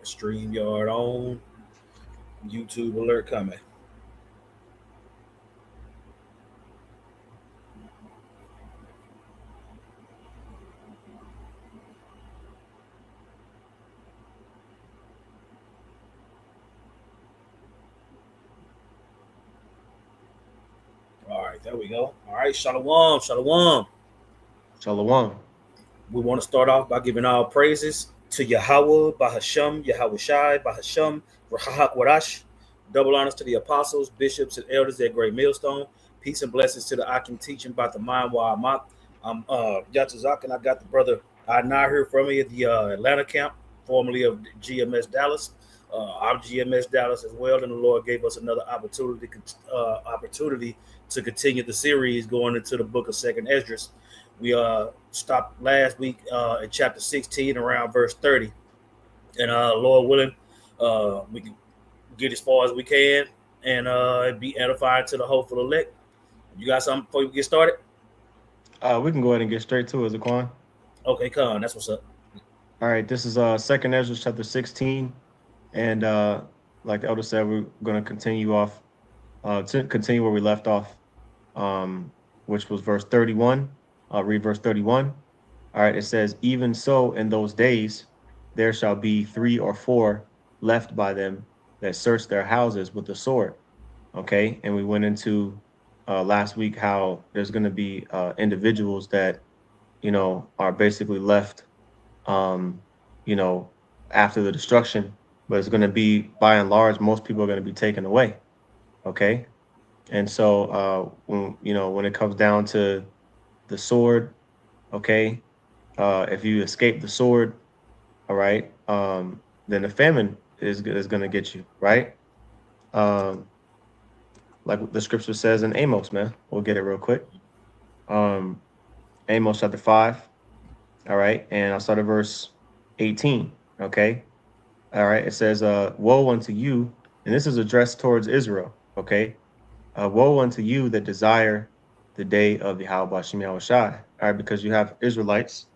StreamYard on. YouTube alert coming. All right, there we go. All right, Shalom, Shalom. Shalom. We want to start off by giving all praises to Yahweh, Bahasham, Yahweh Shai, Bahasham, Rahak Warash. Double honors to the apostles, bishops, and elders at Great Millstone. Peace and blessings to the Akim teaching about the mind while I'm out. I'm Yatazak, and I got the brother Adnar here from me at the Atlanta camp, formerly of GMS Dallas. Our GMS Dallas as well, and the Lord gave us another opportunity to continue the series going into the book of Second Esdras. We stopped last week in chapter 16 around verse 30. And Lord willing, we can get as far as we can and be edified to the hopeful elect. You got something before we get started? We can go ahead and get straight to it, Zaquan. Okay, Con, that's what's up. All right, this is Second Ezra chapter 16, and like the elder said, we're going to continue where we left off, which was verse 31. I'll read verse 31. All right, it says, "Even so, in those days, there shall be 3 or 4 left by them that search their houses with the sword." Okay, and we went into last week how there's going to be individuals that, are basically left, you know, after the destruction, but it's going to be, by and large, most people are going to be taken away. Okay, and so when it comes down to the sword, okay, if you escape the sword, all right, then the famine is going to get you, right? Um, like the scripture says in Amos, man. We'll get it real quick. Um, Amos chapter 5, all right, and I'll start at verse 18, okay? All right, it says, "Woe unto you," and this is addressed towards Israel, okay? "Woe unto you that desire the day of the Yahweh Shem Yahweh Shai." All right, because you have Israelites.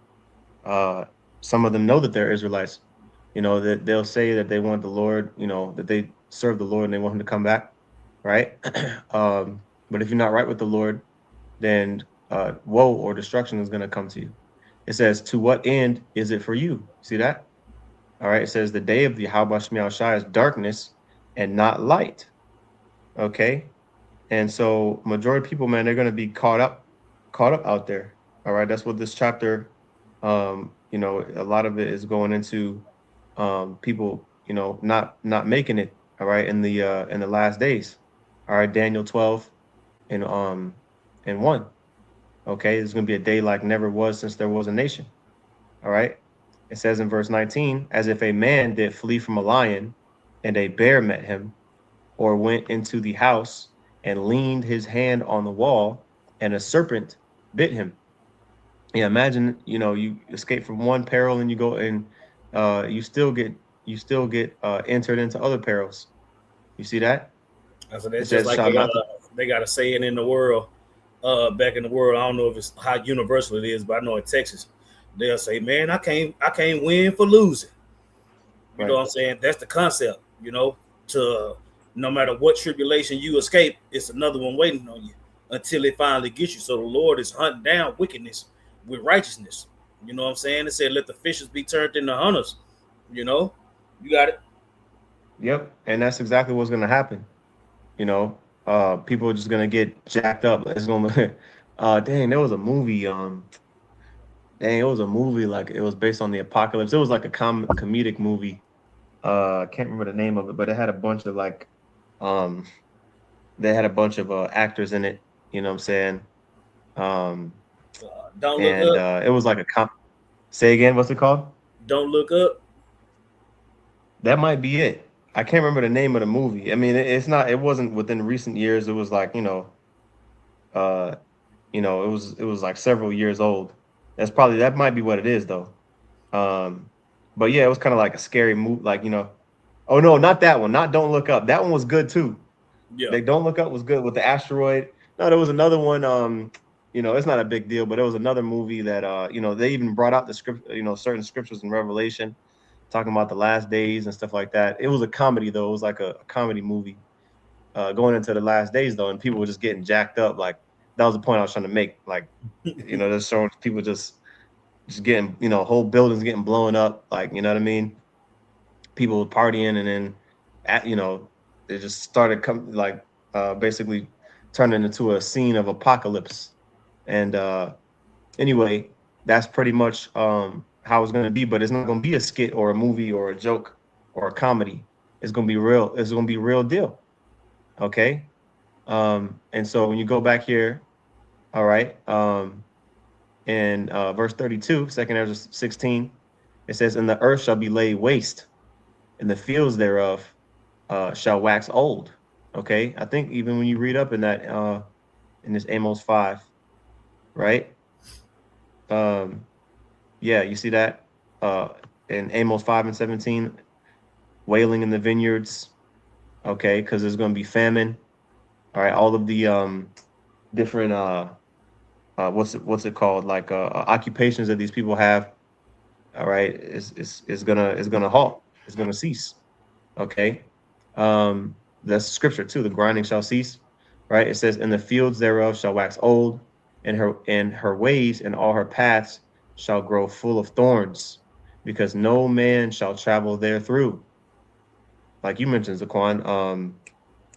Some of them know that they're Israelites. That they'll say that they want the Lord, that they serve the Lord and they want him to come back, right? But if you're not right with the Lord, then woe or destruction is going to come to you. It says, "To what end is it for you?" See that? All right. It says, "The day of the Yahweh Shem Yahweh Shai is darkness and not light." Okay. And so majority of people, man, they're going to be caught up out there. All right. That's what this chapter, a lot of it is going into people, not making it. All right. In the last days. All right. Daniel 12 and 1. Okay. It's going to be a day like never was since there was a nation. All right. It says in verse 19, "As if a man did flee from a lion and a bear met him, or went into the house and leaned his hand on the wall, and a serpent bit him." Yeah, imagine, you escape from one peril and you go and you still get entered into other perils. You see that? So It that's just says, like "Shall not." they got a saying in the world, back in the world. I don't know if it's how universal it is, but I know in Texas, they'll say, "Man, I can't win for losing." You know Right. what I'm saying? That's the concept. To no matter what tribulation you escape, it's another one waiting on you until it finally gets you. So the Lord is hunting down wickedness with righteousness. You know what I'm saying? It said, "Let the fishes be turned into hunters." You know, you got it. Yep. And that's exactly what's going to happen. You know, People are just going to get jacked up. It's going to, dang, there was a movie. It was a movie, like it was based on the apocalypse. It was like a comedic movie. I can't remember the name of it, but it had a bunch of um, they had a bunch of actors in it. You know what I'm saying? Um, Don't look and up. it was like Say again, what's it called? Don't look up. That might be it. I can't remember the name of the movie. I mean, it's not. It wasn't within recent years. It was like uh, it was like several years old. That might be what it is though. Um, but yeah, it was kind of like a scary movie. Oh no, not that one. Not Don't Look Up. That one was good too. Yeah. They Don't Look Up was good with the asteroid. No, there was another one. It's not a big deal, but there was another movie that they even brought out the script. Certain scriptures in Revelation. talking about the last days and stuff like that. It was a comedy though. It was like a comedy movie going into the last days though, and people were just getting jacked up. Like that was the point I was trying to make. Like, just showing people just getting, whole buildings getting blown up. Like, you know what I mean? People partying, and then, they just started basically turning into a scene of apocalypse. And anyway, that's pretty much how it's gonna be. But it's not gonna be a skit or a movie or a joke or a comedy. It's gonna be real. It's gonna be real deal. Okay. And so when you go back here, all right, in verse 32, 2nd Ezra 16, it says, "And the earth shall be laid waste, and the fields thereof shall wax old." Okay, I think even when you read up in that in this Amos 5, right? Um, yeah, you see that in Amos 5 and 17, wailing in the vineyards. Okay, because there's going to be famine. All right, all of the different what's it called, like occupations that these people have. All right, is gonna halt. It's gonna cease. Okay, that's scripture too. The grinding shall cease. Right. It says, "And the fields thereof shall wax old, and her ways and all her paths shall grow full of thorns, because no man shall travel there through." Like you mentioned, Zaquan,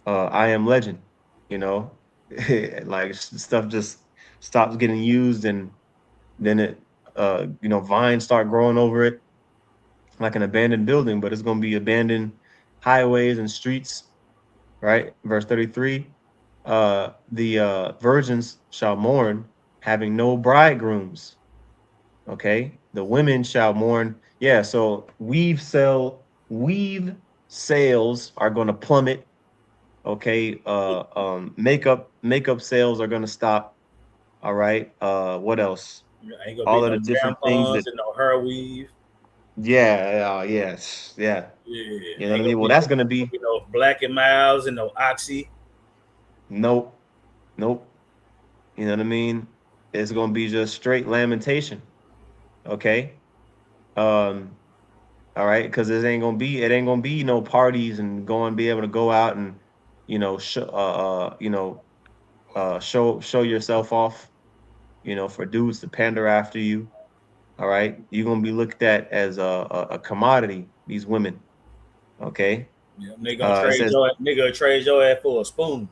I Am Legend. You know, like stuff just stops getting used, and then vines start growing over it, like an abandoned building, but it's going to be abandoned highways and streets, right? Verse 33, the virgins shall mourn, having no bridegrooms. Okay, the women shall mourn. Yeah, so weave sales are going to plummet. Okay, makeup sales are going to stop. All right, what else? Ain't gonna be All of no the different things tampons that, and no hair weave. yeah, yes, yeah. You Yeah, know what I mean? Well, that's going to be, no Black and Miles and no Oxy. nope, nope. You know what I mean? It's going to be just straight lamentation. Okay. Um, all right, because it ain't gonna be no parties and be able to go out and, show yourself off, for dudes to pander after you. All right, you're gonna be looked at as a commodity. These women. Okay. Yeah, It says nigga gonna trade your ass for a spoon.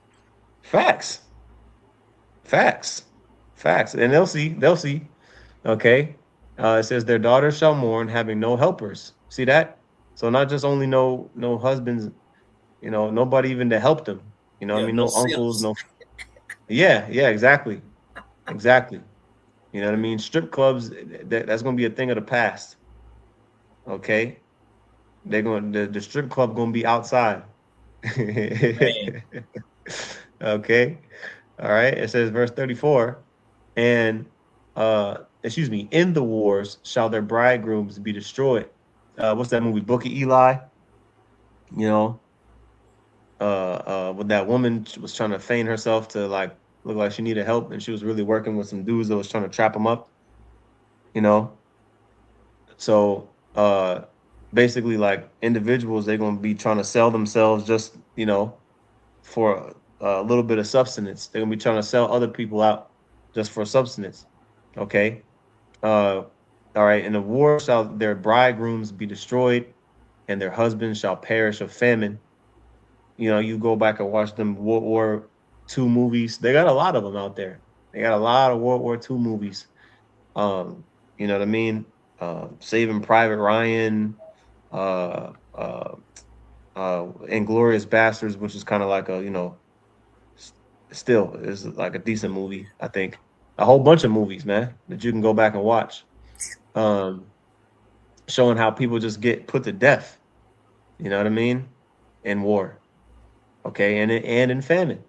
facts, facts, facts, and they'll see. Okay. It says their daughters shall mourn, having no helpers. See that? So not just only no husbands, nobody even to help them. Yeah, I mean, no no uncles, simps. no. Yeah, exactly, exactly. You know what I mean? Strip clubs, that's gonna be a thing of the past. Okay, the strip club gonna be outside. Man, Okay, all right. It says verse 34, and excuse me, in the wars shall their bridegrooms be destroyed. What's that movie? Book of Eli. You know, when that woman was trying to feign herself to like look like she needed help, and she was really working with some dudes that was trying to trap them up. You know, so basically, like individuals, they're gonna be trying to sell themselves just for a little bit of substance. They're gonna be trying to sell other people out just for substance. Okay. Uh, all right. In the war shall their bridegrooms be destroyed, and their husbands shall perish of famine. You go back and watch them World War II movies. They got a lot of them out there. They got a lot of World War II movies. Um, you know what I mean? Saving Private Ryan, uh, uh, Inglorious Bastards, which is kind of like still is like a decent movie. I think a whole bunch of movies, man, that you can go back and watch, um, showing how people just get put to death. You know what I mean? In war, okay, and in famine.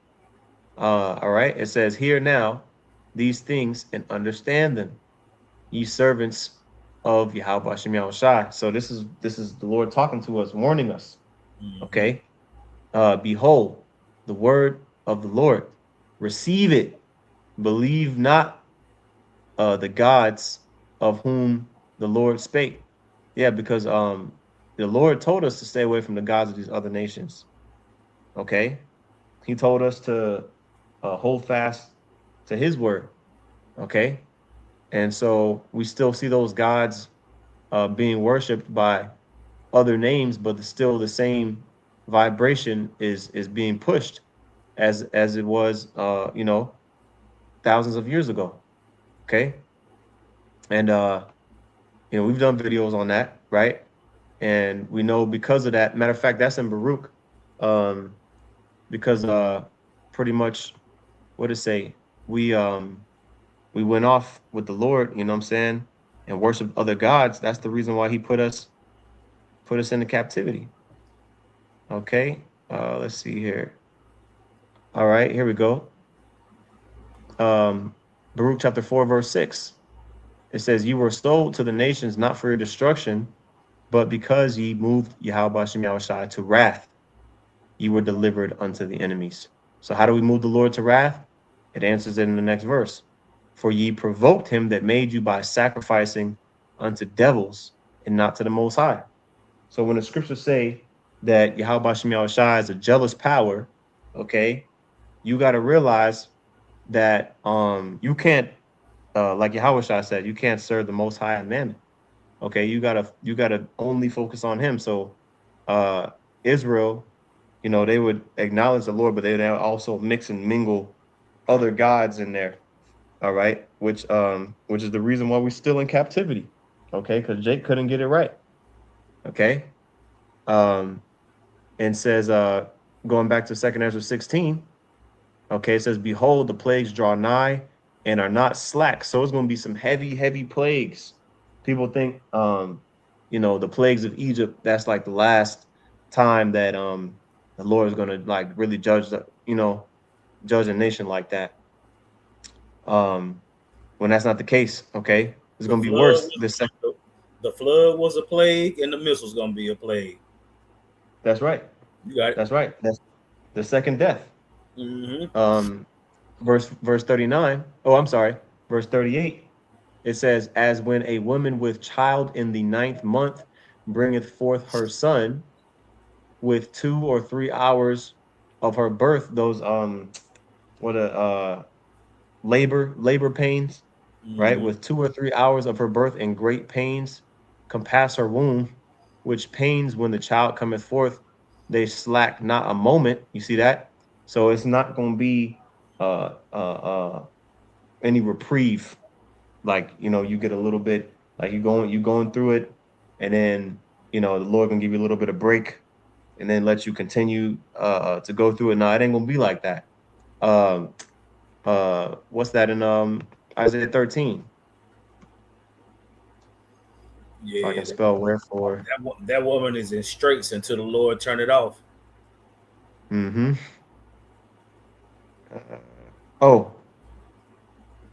All right. It says, "Hear now these things and understand them, ye servants of Yahweh Hashem Yahushai." So this is the Lord talking to us, warning us. mm-hmm. Okay. Behold, the word of the Lord. Receive it. Believe not the gods of whom the Lord spake. Yeah, because the Lord told us to stay away from the gods of these other nations. Okay, He told us to hold fast to His word. Okay, and so we still see those gods being worshipped by other names, but still the same vibration is being pushed as it was, thousands of years ago. Okay, and we've done videos on that, right? And we know because of that. Matter of fact, that's in Baruch, um, because pretty much what it say, we went off with the Lord, you know what I'm saying, and worshiped other gods. That's the reason why He put us into captivity. Okay, let's see here. All right, here we go. Um, Baruch chapter 4, verse 6. It says, "You were sold to the nations not for your destruction, but because ye moved Yahweh Hashem Yahushai to wrath, you were delivered unto the enemies." So how do we move the Lord to wrath? It answers it in the next verse. "For ye provoked him that made you by sacrificing unto devils and not to the Most High." So when the scriptures say that Yahweh Hashem Yahushai is a jealous power, okay, you got to realize that you can't, like Yahweh Shai said, you can't serve the Most High and Mammon. Okay, you gotta only focus on Him. So Israel, they would acknowledge the Lord, but they would also mix and mingle other gods in there. All right, which is the reason why we're still in captivity. Okay, because Jake couldn't get it right. Okay, um, and says going back to 2nd Ezra 16. Okay, it says, "Behold, the plagues draw nigh and are not slack." So it's going to be some heavy, heavy plagues. People think, the plagues of Egypt, that's like the last time that the Lord is going to like really judge a nation like that. When that's not the case. Okay, it's The going to be flood, worse. This second. the flood was a plague, and the missile's gonna be a plague. That's right. You got it. That's right. That's the second death. Mm-hmm. Um, verse 39. Oh, I'm sorry. Verse 38. It says, "As when a woman with child in the 9th month bringeth forth her son, with 2 or 3 hours of her birth," those what a labor pains, right? Mm-hmm. "With 2 or 3 hours of her birth and great pains compass her womb, which pains when the child cometh forth, they slack not a moment." You see that? So it's not going to be any reprieve. Like, you get a little bit, like you going through it, and then the Lord gonna give you a little bit of break, and then let you continue to go through it. No, it ain't gonna be like that. um what's that in Isaiah 13, if I Yeah, can spell wherefore. that woman is in straits until the Lord turn it off. Mm-hmm. Oh,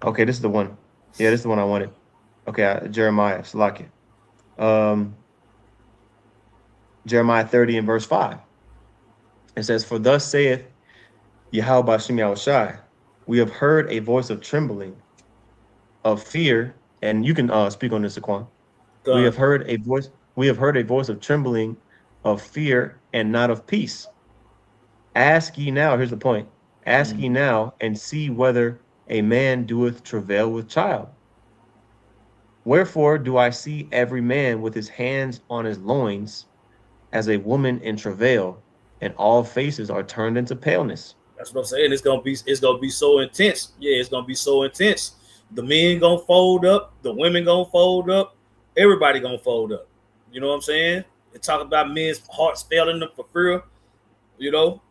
okay, this is the one. Yeah, this is the one I wanted. Okay, Jeremiah Salakia. um Jeremiah 30 and verse 5. It says, "For thus saith Yahweh Bashem Yahushai, we have heard a voice of trembling, of fear," and you can speak on this, Saquon. "We Done. have heard a voice, we have heard a voice of trembling, of fear, and not of peace. Ask ye now," here's the point, "ask ye Mm-hmm. now, and see whether a man doeth travail with child. Wherefore do I see every man with his hands on his loins, as a woman in travail, and all faces are turned into paleness." That's what I'm saying. It's gonna be so intense. Yeah, it's gonna be so intense. The men gonna fold up, the women gonna fold up, everybody gonna fold up. You know what I'm saying? They talk about men's hearts failing them for fear. You know,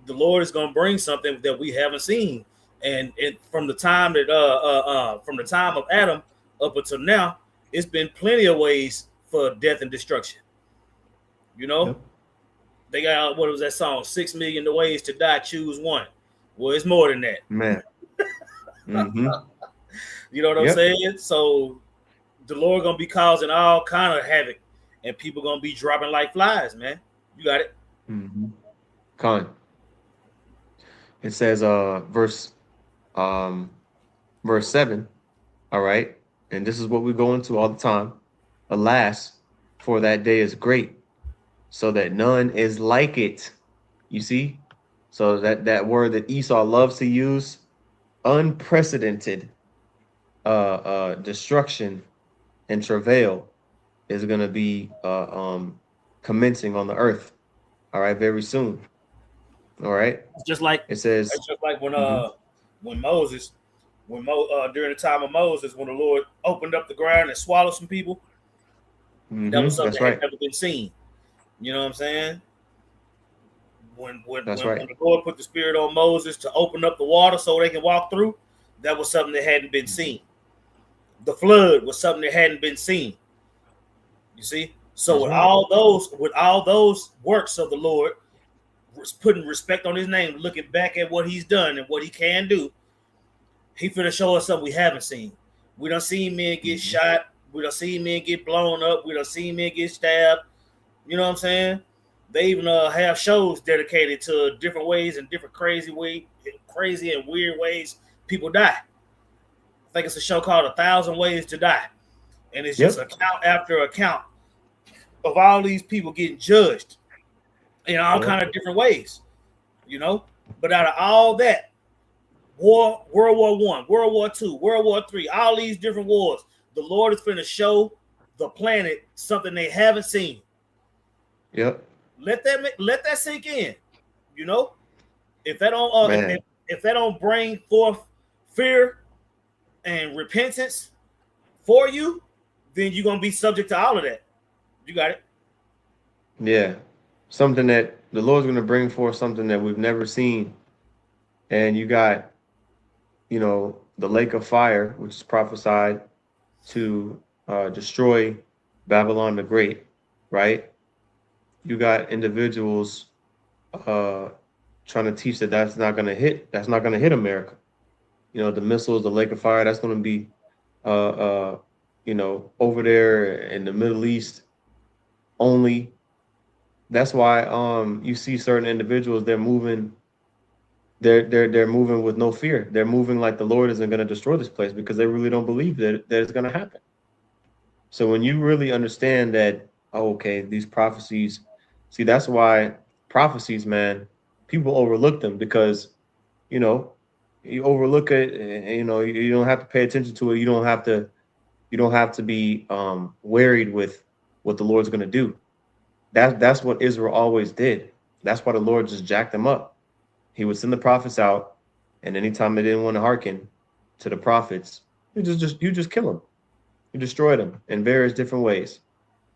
the Lord is gonna bring something that we haven't seen. And from the time from the time of Adam up until now, it's been plenty of ways for death and destruction. You know, Yep. they got, what was that song? 6 million ways to die, choose one. Well, it's more than that. Man. Mm-hmm. You know what I'm Yep. saying? So the Lord gonna be causing all kind of havoc, and people gonna be dropping like flies, man. You got it. Mm-hmm. Con. It says um verse 7. All right. And this is what we go into all the time. "Alas, for that day is great. so that none is like it. You see? So that word that Esau loves to use, unprecedented destruction and travail is going to be commencing on the earth. All right, very soon. All right. It's just like It says, it's just like mhm, when Moses during the time of Moses, when the Lord opened up the ground and swallowed some people, that was something that's that had right. never been seen. You know what I'm saying? That's When right. the Lord put the Spirit on Moses to open up the water so they can walk through, that was something that hadn't been Mhm. seen. The flood was something that hadn't been seen. You see? So That's right. with all those works of the Lord, putting respect on his name, looking back at what he's done and what he can do, he finna show us something we haven't seen. We done seen men get Hmm. shot. We done seen men get blown up. We done seen men get stabbed. You know what I'm saying? They even have shows dedicated to different ways and different crazy and weird ways people die. I think it's a show called 1,000 Ways to Die, and it's just Yep. account after account of all these people getting judged in all Yep. kind of different ways. You know, but out of all that, World War One, World War Two, World War Three, all these different wars, the Lord is going to show the planet something they haven't seen. Yep. Let that sink in. You know, if that don't Man. if that don't bring forth fear and repentance for you, then you're gonna be subject to all of that. You got it. Yeah. Something that the Lord's going to bring forth, something that we've never seen. And you got, the lake of fire, which is prophesied to destroy Babylon the Great, right? You got individuals uh, trying to teach that that's not going to hit. That's not going to hit America. The missiles, the lake of fire, that's going to be, uh, uh, over there in the Middle East only. That's why you see certain individuals, they're moving. They're moving with no fear. They're moving like the Lord isn't going to destroy this place because they really don't believe that it's going to happen. So when you really understand that, oh, okay, these prophecies, see, that's why prophecies, man, people overlook them because, you know, you overlook it, and, you don't have to pay attention to it. You don't have to be worried with what the Lord's going to do. That's what Israel always did. That's why the Lord just jacked them up. He would send the prophets out, and anytime they didn't want to hearken to the prophets, you just kill them. You destroy them in various different ways.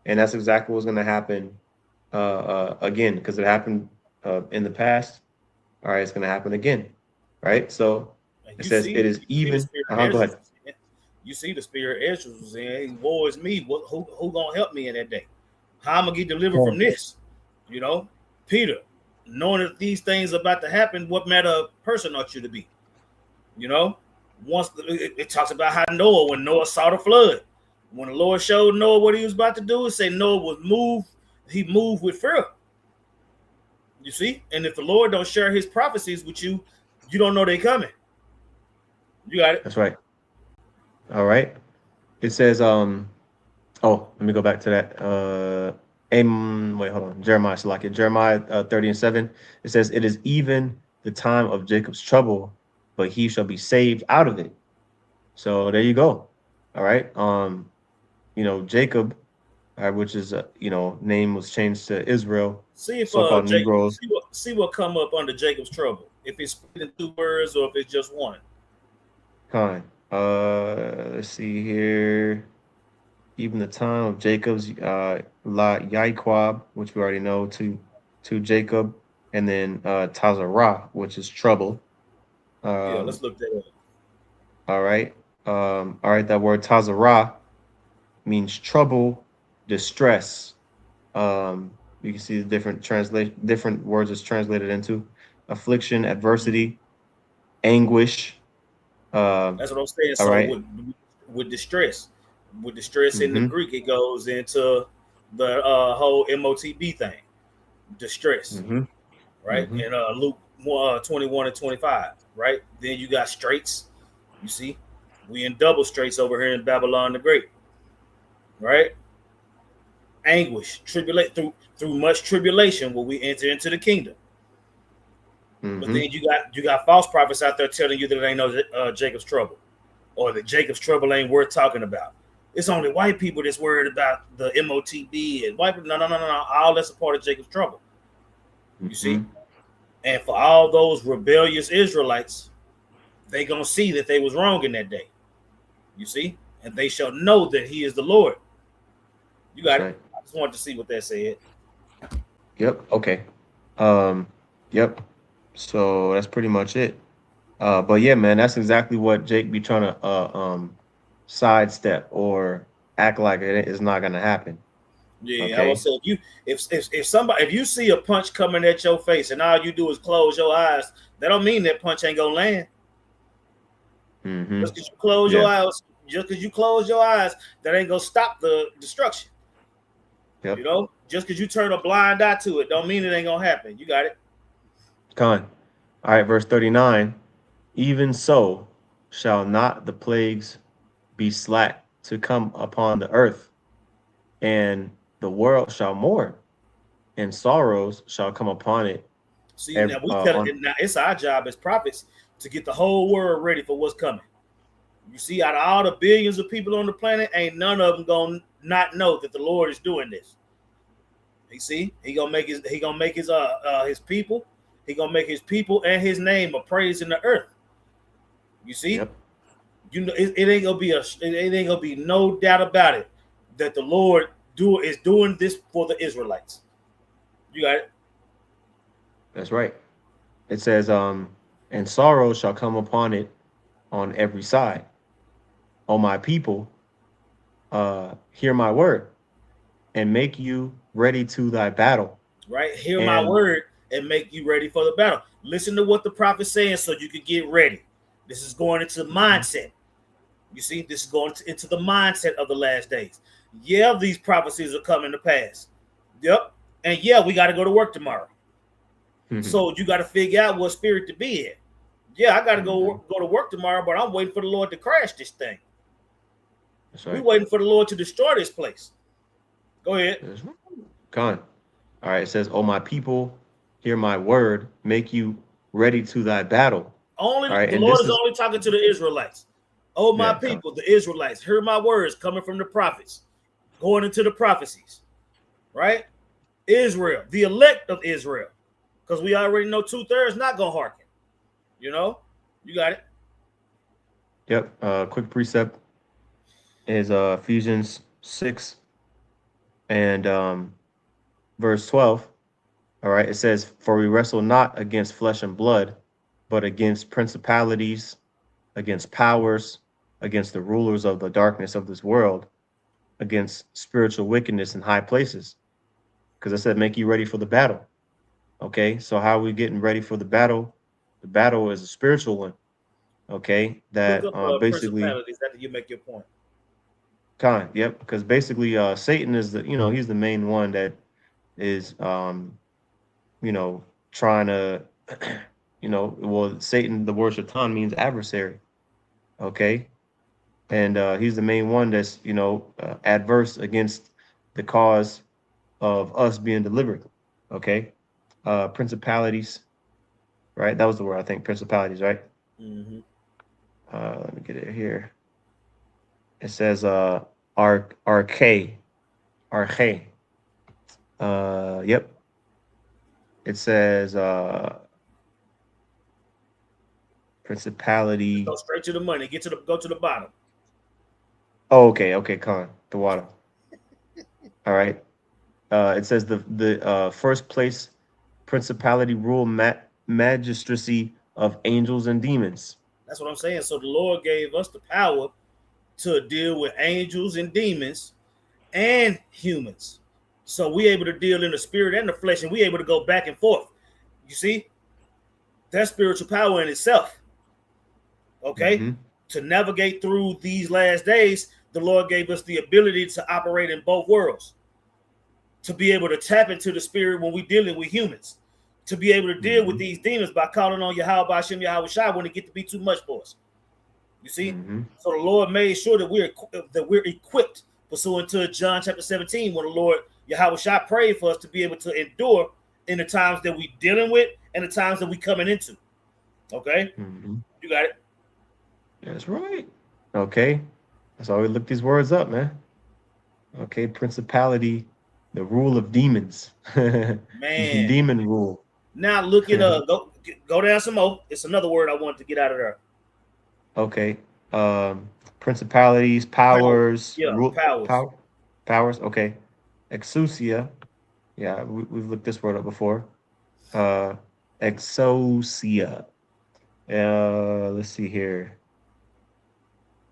And that's exactly what's going to happen again, because it happened in the past. All right, it's going to happen again, right? So And it says it is you see the even. spirit Go Esdras ahead. was in. You see the spirit Esdras was in. Hey, woe is me. Who gonna help me in that day? How I'm gonna get delivered from Oh, this? You know, Peter, knowing that these things are about to happen, what matter of person ought you to be? You know, once it talks about how Noah, when Noah saw the flood, when the Lord showed Noah what he was about to do, it said Noah was moved. He moved with fear. You see, and if the Lord don't share His prophecies with you, you don't know they coming. You got it. that's right. All right. It says, oh, let me go back to that. Wait, hold on. Jeremiah, Salakia. Jeremiah 30:7. It says, it is even the time of Jacob's trouble, but he shall be saved out of it. So there you go. All right. Jacob, which is name was changed to Israel, See if so-called Jacob Negroes. see what come up under Jacob's trouble. If it's split in two words or if it's just one. Kind. Let's see here. Even the time of Jacob's La Yaiquab, which we already know to Jacob, and then Tazarah, which is trouble. Yeah, let's Um, look that up. all right. All right, that word Tazarah means trouble, distress. You can see the different words it's translated into: affliction, Mhm. adversity, anguish. That's what I'm saying. All So right. with distress, in the Mm-hmm. Greek, it goes into the whole MOTB thing, distress, Mm-hmm. right? Mm-hmm. In Luke 21 and 25, right? Then you got straits. You see, we in double straits over here in Babylon the Great, right? anguish, through much tribulation will we enter into the kingdom. But then you got false prophets out there telling you that it ain't no Jacob's trouble, or that Jacob's trouble ain't worth talking about. It's only white people that's worried about the MOTB and white people. No. All that's a part of Jacob's trouble. You see? And for all those rebellious Israelites, they gonna see that they was wrong in that day. You see? And they shall know that he is the Lord. You got it. I just wanted to see what that said. Yep. Okay. Yep. So that's pretty much it. But yeah, man, that's exactly what Jake be trying to sidestep or act like it is not gonna happen. Yeah, okay. I will say if you see a punch coming at your face and all you do is close your eyes, that don't mean that punch ain't gonna land. Just because you close your eyes, that ain't gonna stop the destruction. Yep. You know, just because you turn a blind eye to it, don't mean it ain't gonna happen. You got it. Con. All right, verse 39. Even so shall not the plagues be slack to come upon the earth, and the world shall mourn, and sorrows shall come upon it. See, now we tell it now. It's our job as prophets to get the whole world ready for what's coming. You see, out of all the billions of people on the planet, ain't none of them gonna not know that the Lord is doing this. You see, he gonna make his people. He gonna make his people and his name a praise in the earth. You see, you know it ain't gonna be no doubt about it that the Lord is doing this for the Israelites. You got it. That's right. It says, and sorrow shall come upon it on every side. O my people, hear my word, and make you ready to thy battle. Right? Hear my word and make you ready for the battle. Listen to what the prophet's saying so you can get ready. This is going into the mindset. You see, this is going into the mindset of the last days. Yeah, these prophecies are coming to pass. Yep. And yeah, we got to go to work tomorrow. So you got to figure out what spirit to be in. Yeah, I got to go to work tomorrow, but I'm waiting for the Lord to crash this thing. That's right. We're waiting for the Lord to destroy this place. Go ahead. Con. All right, it says, "Oh, my people, hear my word, make you ready to thy battle." The Lord is only talking to the Israelites. Oh, my people, the Israelites, hear my words coming from the prophets, going into the prophecies, right? Israel, the elect of Israel, because we already know 2/3 not going to hearken. You know, you got it. Yep. Quick precept is Ephesians 6 and verse 12. All right. It says, "For we wrestle not against flesh and blood, but against principalities, against powers, against the rulers of the darkness of this world, against spiritual wickedness in high places." Because I said, make you ready for the battle. Okay. So how are we getting ready for the battle? The battle is a spiritual one. Okay. That basically after you make your point. Yep. Because basically Satan is he's the main one that is trying to Satan, the word shaitan means adversary. Okay. And he's the main one that's adverse against the cause of us being delivered. Okay. Principalities, right? That was the word, I think. Principalities, right? Let me get it here. It says arche. Yep. It says principality. Go straight to the money. Go to the bottom. Oh, okay, Con, the water. All right. It says the first place principality, rule, magistracy of angels and demons. That's what I'm saying. So the Lord gave us the power to deal with angels and demons and humans. So we able to deal in the spirit and the flesh, and we able to go back and forth. You see? That's spiritual power in itself. Okay? To navigate through these last days, the Lord gave us the ability to operate in both worlds. To be able to tap into the spirit when we're dealing with humans. To be able to deal with these demons by calling on Yahweh Hashem Yahweh Shai when it get to be too much for us. You see? So the Lord made sure that we're equipped, pursuant to John chapter 17, when the Lord Yahweh Shai prayed for us to be able to endure in the times that we dealing with and the times that we coming into. Okay, you got it. That's right. Okay, that's why we look these words up, man. Okay, principality, the rule of demons, Man, demon rule. now look it up. Go down some more. It's another word I wanted to get out of there. Okay, principalities, Powers. powers, Yeah, powers. powers. Okay, exousia. Yeah, we've looked this word up before. Exousia. Let's see here.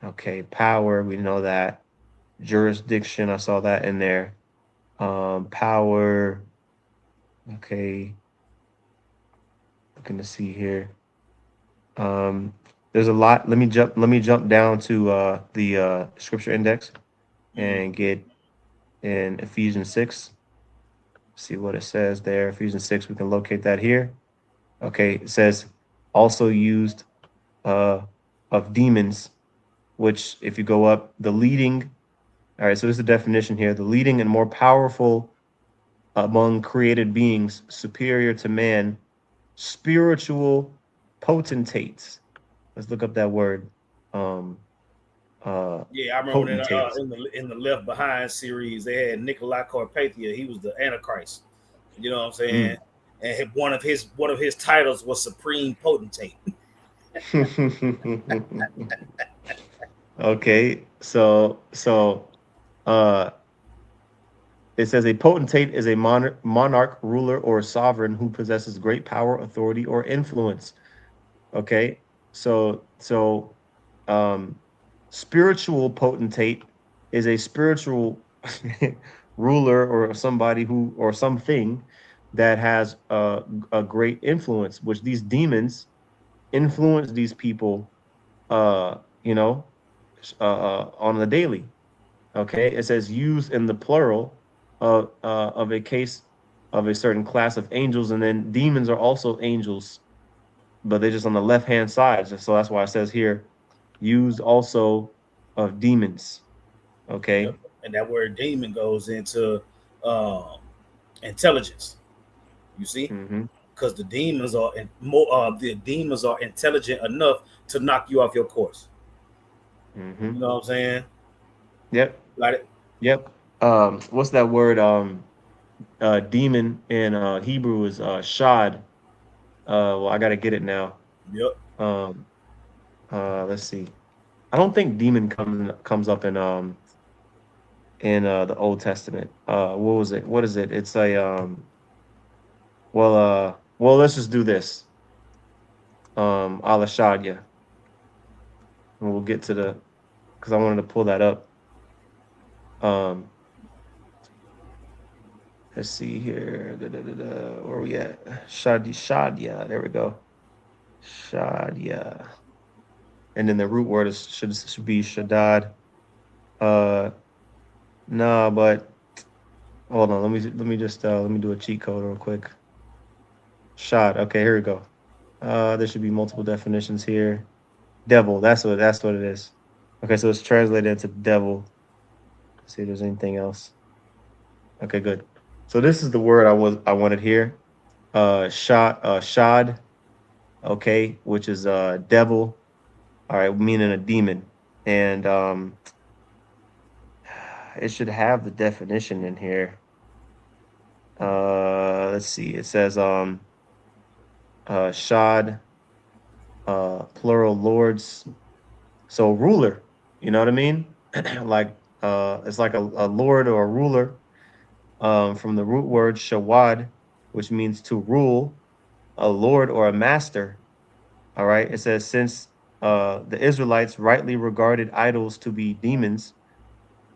Okay, power. We know that. Jurisdiction. I saw that in there. Power. Okay, looking to see here. There's a lot. Let me jump down to the scripture index and get in Ephesians 6. See what it says there. Ephesians 6, we can locate that here. Okay, it says also used of demons, which if you go up, the leading, all right, so this is the definition here, the leading and more powerful among created beings, superior to man, spiritual potentates. Let's look up that word. Yeah, I remember Potentates. in the Left Behind series, they had Nikolai Carpathia. He was the Antichrist. You know what I'm saying? And one of his titles was Supreme Potentate. Okay, so uh it says a potentate is a monarch, ruler, or sovereign who possesses great power, authority, or influence. Okay, so spiritual potentate is a spiritual ruler or somebody who or something that has a great influence, which these demons influence these people, you know, on the daily. Okay, it says use in the plural of a case of a certain class of angels, and then demons are also angels, but they're just on the left hand side. So that's why it says here, used also of demons. Yep. Okay. And that word demon goes into uh, intelligence. You see, Mm-hmm. because the demons are the demons are intelligent enough to knock you off your course. Mm-hmm. You know what I'm saying? Yep. Like, Yep. What's that word? Demon in Hebrew is shad. Well, I gotta get it now. yep. Um, let's see. I don't think demon comes up in the Old Testament. What was it? What is it? It's a well, let's just do this. Al Shadia, and we'll get to the because I wanted to pull that up. Um, let's see here. Where are we at? Shadia. There we go. Shadia. And then the root word should be Shaddad. Uh, no, but hold on. Let me do a cheat code real quick. Shad. Okay, here we go. There should be multiple definitions here. Devil. That's what it is. Okay, so it's translated into devil. Let's see if there's anything else. Okay, good. So this is the word I wanted here. Shad. Okay, which is devil. All right, meaning a demon, and it should have the definition in here. Let's see. It says shad, plural lords. So ruler. You know what I mean? Like it's like a lord or a ruler. From the root word shawad, which means to rule, a lord or a master. All right. It says since the Israelites rightly regarded idols to be demons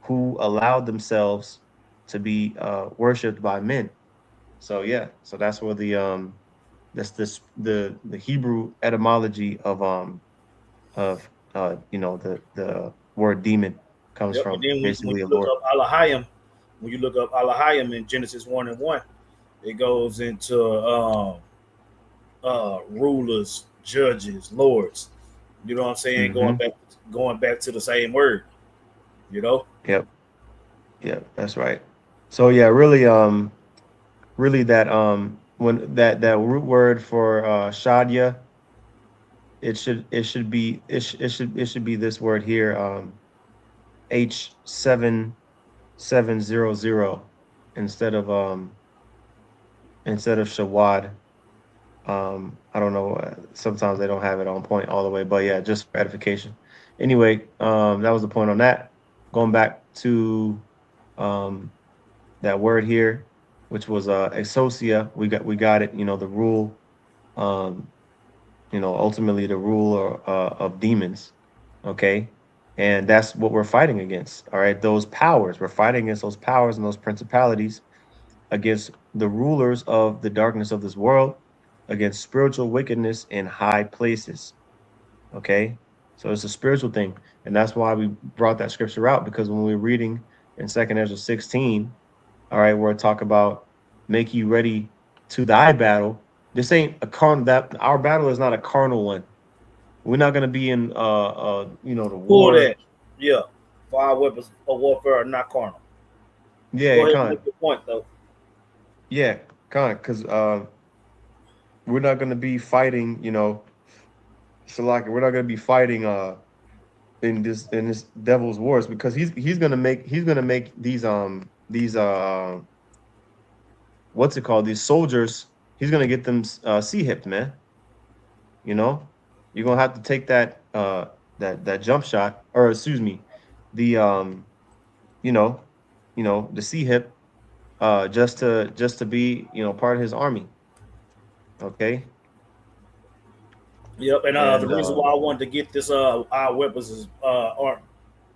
who allowed themselves to be worshipped by men. So yeah, so that's where that's this the Hebrew etymology of the word demon comes Yep. And from, then when basically a you look lord. up Alahayim, when you look up Alahayim in Genesis 1:1, it goes into rulers, judges, lords. You know what I'm saying? Mm-hmm. Going back to the same word. You know. Yep. Yep. That's right. So yeah, really that when that root word for shadia, it should be this word here, H7700, instead of shawad. I don't know. Sometimes they don't have it on point all the way, but yeah, just for edification. Anyway, that was the point on that. Going back to um, that word here, which was exosia. We got it. The rule. Um, ultimately the rule of demons. Okay, and that's what we're fighting against. All right, those powers. We're fighting against those powers and those principalities, against the rulers of the darkness of this world, against spiritual wickedness in high places. Okay. So it's a spiritual thing. And that's why we brought that scripture out, because when we're reading in 2nd Ezra 16, all right, where it talk about make you ready to thy battle. This ain't a carnal, that our battle is not a carnal one. We're not gonna be in the Pull war. that. Yeah. For our weapons of warfare are not carnal. Yeah, Go ahead and con. make your point though. Yeah, con, because we're not gonna be fighting, so like we're not gonna be fighting in this devil's wars, because he's gonna make these what's it called, these soldiers. He's gonna get them sea hipped, man. you know you're gonna have to take that jump shot, or excuse me, the you know the sea hip, just to be part of his army. Okay. Yep. And the And reason why I wanted to get this our weapons is aren't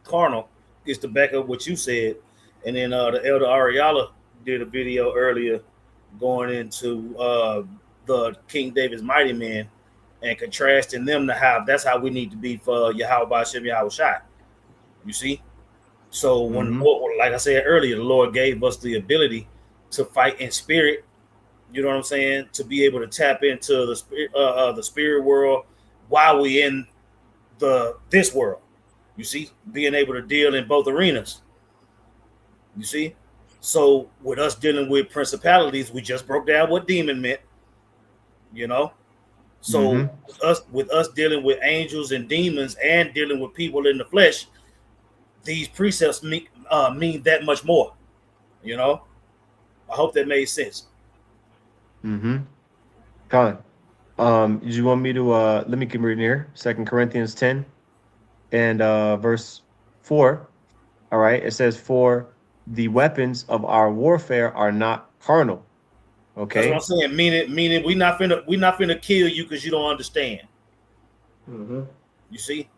carnal is to back up what you said. And then the elder Ariala did a video earlier going into the King David's mighty men and contrasting them to how that's how we need to be for Yahweh Bashem Yahweh Shai. You see? So when, mm-hmm. like I said earlier, the Lord gave us the ability to fight in spirit. You know what I'm saying? To be able to tap into the spirit world while we in this world. You see, being able to deal in both arenas. You see, so with us dealing with principalities, we just broke down what demon meant. You know, so Mm-hmm. with us dealing with angels and demons and dealing with people in the flesh, these precepts mean that much more. You know, I hope that made sense. Mm-hmm. Con. Do you want me to let me keep reading here? 2 Corinthians 10 and verse 4. All right. It says, for the weapons of our warfare are not carnal. That's what I'm Okay. saying. Meaning we not finna kill you because you don't understand. Mm-hmm. You see,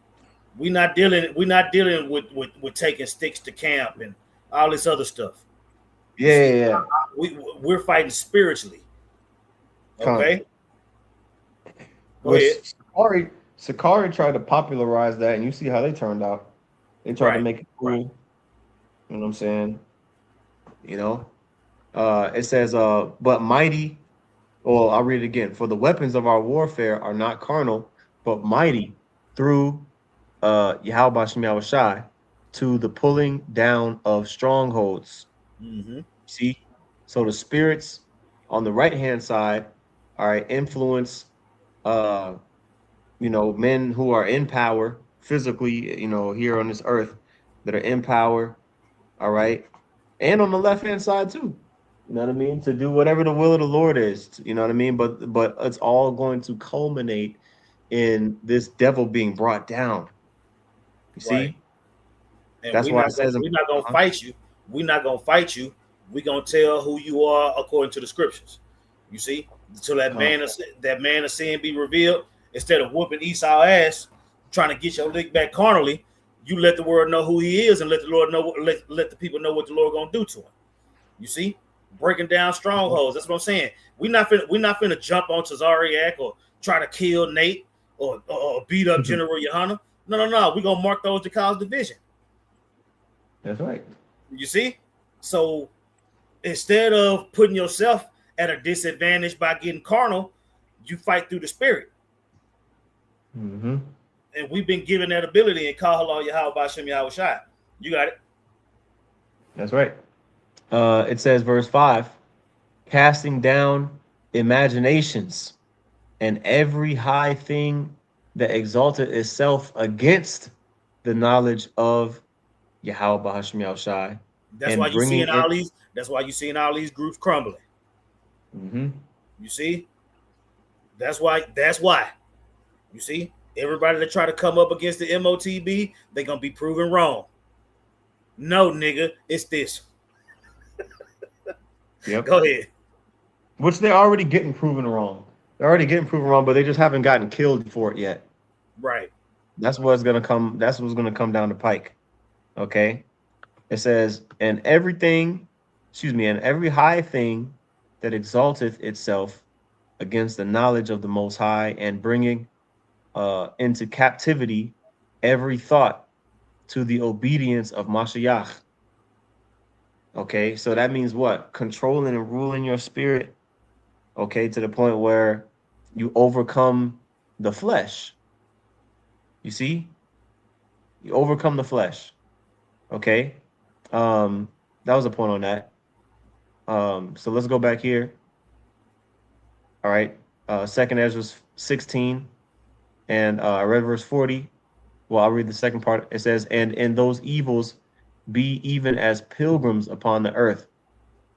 we not dealing with taking sticks to camp and all this other stuff. You Yeah, see, yeah, yeah. we're fighting spiritually. Con. Okay, go ahead. Which Sakari tried to popularize that, and you see how they turned out. They tried to Right. make it cool. You know what I'm saying? You know, it says, but mighty. Well, I'll read it again. For the weapons of our warfare are not carnal, but mighty through Yahweh Bashem Yahweh Shai, to the pulling down of strongholds. Mm-hmm. See, so the spirits on the right hand side, all right, influence uh men who are in power physically, here on this earth, that are in power, all right, and on the left hand side too. You know what I mean? To do whatever the will of the Lord is. You know what I mean? But it's all going to culminate in this devil being brought down. You Right. see? And That's we're why it not gonna says, we're not gonna uh-huh. fight you. We're not gonna fight you. We're gonna tell who you are according to the scriptures. You see, until that man of sin be revealed. Instead of whooping Esau ass, trying to get your lick back carnally, you let the world know who he is and let the Lord know. Let the people know what the Lord gonna do to him. You see, breaking down strongholds. That's what I'm saying. We're not finna jump on Tazariak or try to kill Nate or beat up General Yohana. No, no, no. We're gonna mark those to cause division. That's right. You see? So instead of putting yourself at a disadvantage by getting carnal, you fight through the spirit. Mm-hmm. And we've been given that ability in Kahala Yahweh Bashem Yahweh Shai. You got it. That's right. It says, verse 5, casting down imaginations and every high thing that exalted itself against the knowledge of Yahweh Bahashim Yahushai, That's why and you seeing bringing all it. these. That's why you seeing all these groups crumbling. Mm-hmm. You see. That's why. That's why. You see. Everybody that try to come up against the MOTB, they're gonna be proven wrong. No, nigga, it's this. Yep. Go ahead. Which they're already getting proven wrong. They're already getting proven wrong, but they just haven't gotten killed for it yet. Right. That's what's gonna come. That's what's gonna come down the pike. Okay. It says, and everything, and every high thing that exalteth itself against the knowledge of the Most High, and bringing into captivity every thought to the obedience of Mashiach. Okay, so that means what? Controlling and ruling your spirit, okay, to the point where you overcome the flesh. You see? You overcome the flesh. Okay? That was a point on that. So let's go back here. All right. Second Esdras 16, and I read verse 40. Well, I'll read the second part. It says, and in those evils be even as pilgrims upon the earth.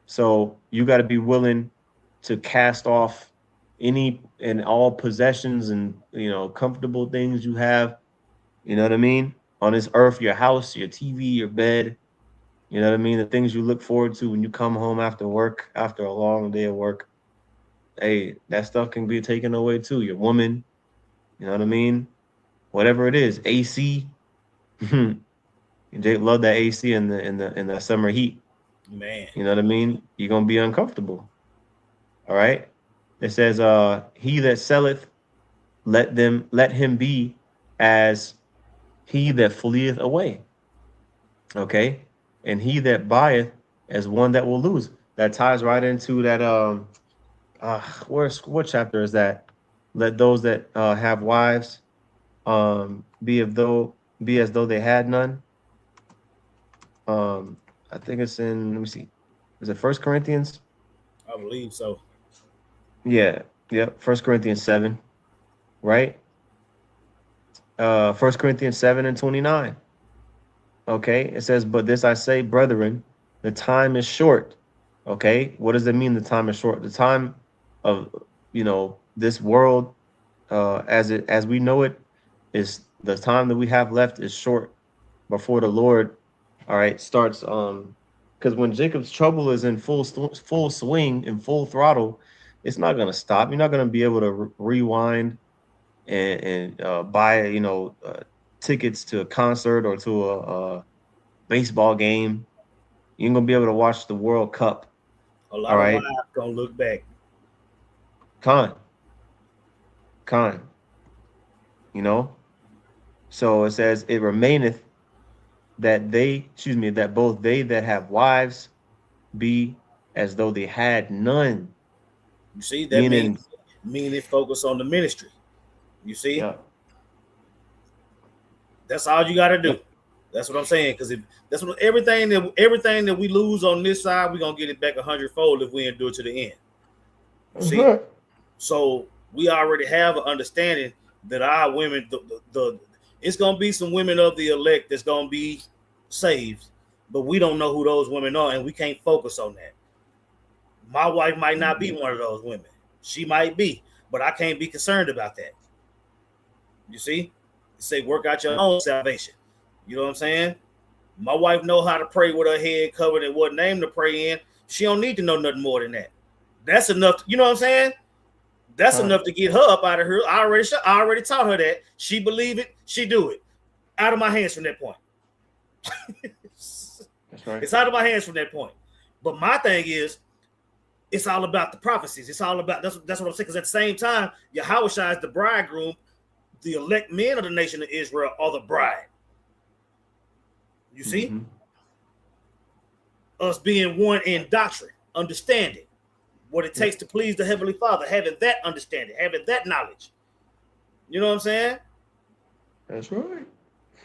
So you got to be willing to cast off any and all possessions and, comfortable things you have, you know what I mean, on this earth, your house, your TV, your bed, you know what I mean, the things you look forward to when you come home after work, after a long day of work. Hey, that stuff can be taken away too. Your woman, you know what I mean, whatever it is, AC. They love that AC in the summer heat. Man. You know what I mean? You're gonna be uncomfortable. All right. It says, he that selleth, let him be as he that fleeth away. Okay. And he that buyeth as one that will lose. That ties right into that. What chapter is that? Let those that have wives be as though they had none. I think it's in, let me see. Is it First Corinthians? I believe so. Yeah. Yep. First Corinthians 7, right? 1 Corinthians 7 and 29. Okay. It says, but this I say, brethren, the time is short. Okay. What does it mean? The time is short. The time of, this world, as we know it, is the time that we have left is short before the Lord, all right, starts, because when Jacob's trouble is in full swing and full throttle, it's not going to stop. You're not going to be able to rewind and buy, tickets to a concert or to a baseball game. You're going to be able to watch the World Cup. A lot All of right. wives gonna look back. Con. So it says, it remaineth that that both they that have wives be as though they had none. You see, that Meaning they focus on the ministry. You see, yeah. That's all you got to do. Yep. That's what I'm saying. Because if that's what everything that we lose on this side, we're gonna get it back 100-fold if we endure to the end. You see, so we already have an understanding that our women, it's gonna be some women of the elect that's gonna be saved, but we don't know who those women are, and we can't focus on that. My wife might not be one of those women. She might be, but I can't be concerned about that. You see, say work out your own salvation. You know what I'm saying? My wife know how to pray with her head covered and what name to pray in. She don't need to know nothing more than that. That's enough. You know what I'm saying? That's enough to get her up out of her. I already taught her that. She believe it. She do it. Out of my hands from that point. That's right. It's out of my hands from that point. But my thing is, it's all about the prophecies. It's all about, that's what I'm saying. Because at the same time, Yahweh Shai is the bridegroom. The elect men of the nation of Israel are the bride. You see? Mm-hmm. Us being one in doctrine, understanding what it takes to please the Heavenly Father, having that understanding, having that knowledge. You know what I'm saying? That's right.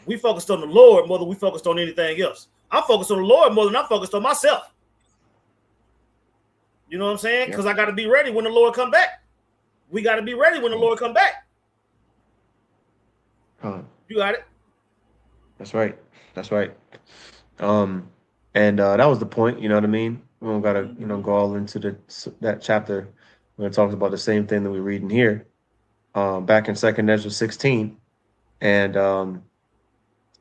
We focused on the Lord more than we focused on anything else. I'm focused on the Lord more than I'm focused on myself. You know what I'm saying? Because I got to be ready when the Lord come back. We got to be ready when the Lord come back. You got it. That's right. That's right. And that was the point. You know what I mean? We don't gotta, go all into that chapter when it talks about the same thing that we're reading here. Back in 2nd Esdras 16 and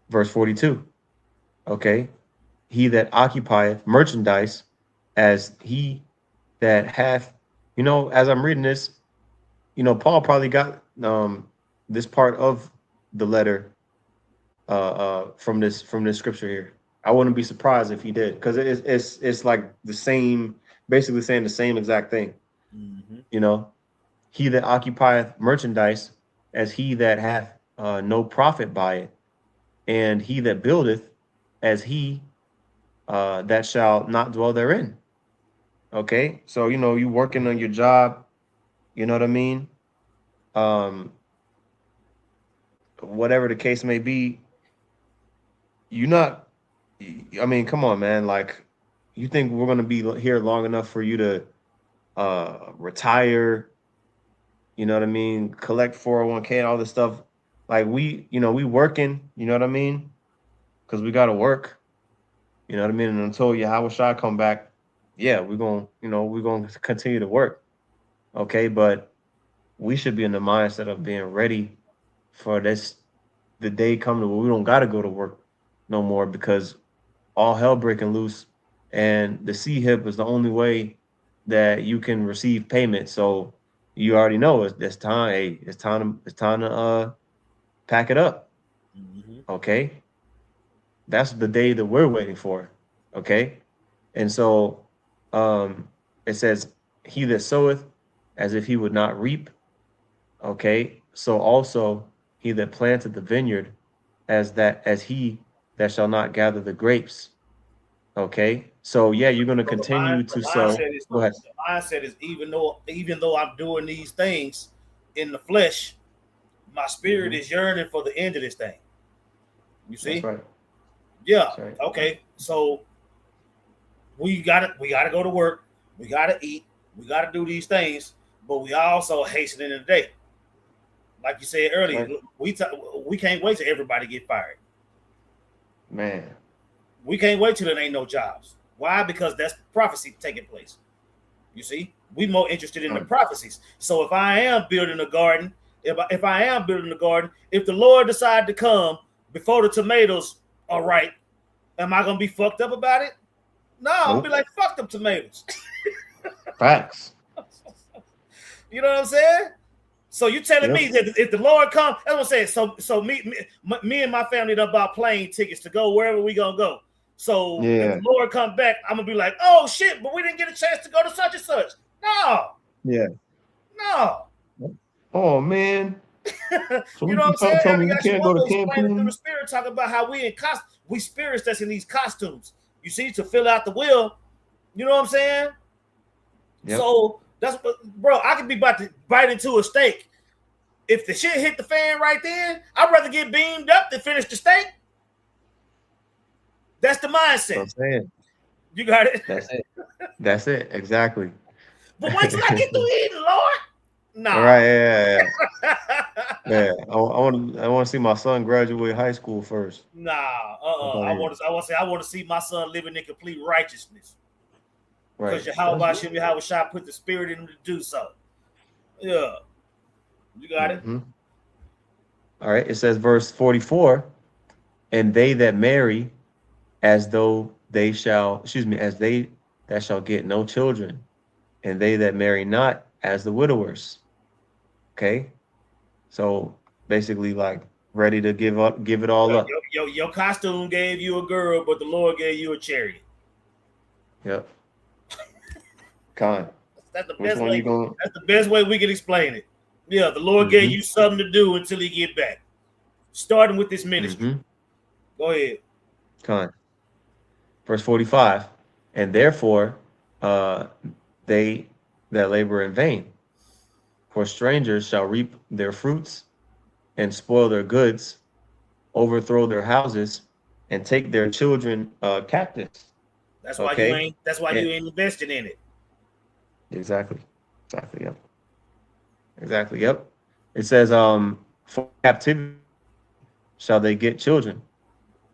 verse 42. Okay. He that occupieth merchandise as he that hath, as I'm reading this, Paul probably got this part of the letter from this scripture here. I wouldn't be surprised if he did, because it's like the same, basically saying the same exact thing. He that occupieth merchandise as he that hath no profit by it, and he that buildeth as he that shall not dwell therein. Okay, so you working on your job, you know what I mean? Whatever the case may be, you're not, I mean, come on, man. Like, you think we're gonna be here long enough for you to retire, you know what I mean, collect 401k and all this stuff? Like, we working, you know what I mean? Because we gotta work. You know what I mean? And until Yahweh Shai come back, yeah, we're gonna continue to work. Okay, but we should be in the mindset of being ready for the day coming where we don't gotta go to work no more, because all hell breaking loose, and the C-HIP is the only way that you can receive payment. So you already know it's time. Hey, it's time to pack it up. Okay. That's the day that we're waiting for. Okay. And so it says, he that soweth as if he would not reap. Okay. So also he that planted the vineyard as he that shall not gather the grapes. Okay. So yeah, you're going to continue to sow. Go ahead. The mindset is even though I'm doing these things in the flesh, my spirit is yearning for the end of this thing. You see? That's right. Yeah. Right. Okay. So we gotta go to work. We gotta eat. We gotta do these things, but we also hastening in the day. Like you said earlier, right. We can't wait till everybody get fired. Man, we can't wait till there ain't no jobs. Why? Because that's prophecy taking place. You see, we more interested in the prophecies. So if I am building a garden, if the Lord decide to come before the tomatoes are ripe, am I gonna be fucked up about it? No, I'll be like, fuck them tomatoes. Facts. You know what I'm saying? So you telling me that if the Lord come, that's what I'm saying. So me and my family done bought plane tickets to go wherever we gonna go. So if the Lord come back, I'm gonna be like, oh shit, but we didn't get a chance to go to such and such. No. Yeah. No. Oh man. So you know what I'm saying? You can't go to Cancun. Through the spirit, talking about how we spirits that's in these costumes. You see, to fill out the will. You know what I'm saying? Yep. So that's, bro, I could be about to bite into a steak. If the shit hit the fan right then, I'd rather get beamed up than finish the steak. That's the mindset. That's it. You got it. That's it. Exactly. But wait till I get through eating, Lord. No. All right. Yeah. Yeah. I want to see my son graduate high school first. Nah. I want to see my son living in complete righteousness. Right. Because Yahweh Shai put the spirit in him to do so. Yeah. You got it. All right. It says verse 44, and they that marry as they shall get no children, and they that marry not as the widowers. Okay. So basically, like, ready to give it all up. Your costume gave you a girl, but the Lord gave you a chariot. Yep. That's the best way. That's the best way we can explain it. Yeah, the Lord gave you something to do until He get back. Starting with this ministry. Go ahead. Verse 45. And therefore, they that labor in vain, for strangers shall reap their fruits, and spoil their goods, overthrow their houses, and take their children captives. That's why you ain't investing in it. Exactly. Exactly. Yep. Exactly. Yep. It says, for captivity shall they get children.